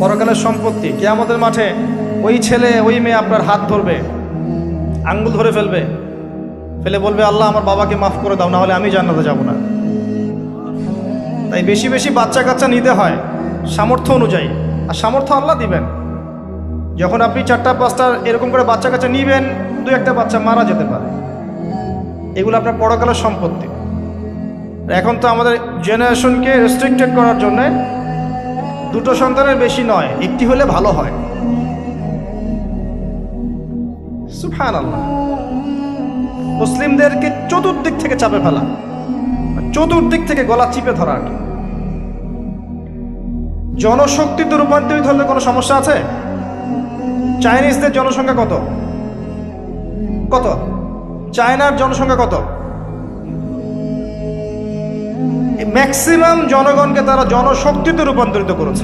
পরকালের সম্পত্তি। কিয়ামতের মাঠে ওই ছেলে ওই মেয়ে আপনার হাত ধরবে, আঙ্গুল ধরে ফেলবে, ফেলে বলবে আল্লাহ আমার বাবাকে মাফ করে দাও, না হলে আমি জান্নাতে যাব না। তাই বেশি বেশি বাচ্চা কাচ্চা নিতে হয় সামর্থ্য অনুযায়ী, আর সামর্থ্য আল্লাহ দিবেন। যখন আপনি 4টা 5টা এরকম করে বাচ্চা কাচ্চা নিবেন, 2-1টা বাচ্চা মারা যেতে পারে, এগুলো আপনার পরকালের সম্পত্তি। এখন তো আমাদের জেনারেশনকে রেস্ট্রিক্টেড করার জন্যে 2টো সন্তানের বেশি নয়, 1টি হলে ভালো হয়। সুবহানাল্লাহ। মুসলিমদেরকে চতুর্দিক থেকে চাপে ফেলা, চতুর্দিক থেকে গলা চিপে ধরা। জনশক্তিতে রূপান্তরিত হলে কোনো সমস্যা আছে? চাইনিজদের জনসংখ্যা কত? কত? চায়নার জনসংখ্যা কত? ম্যাক্সিমাম জনগণকে তারা জনশক্তিতে রূপান্তরিত করেছে।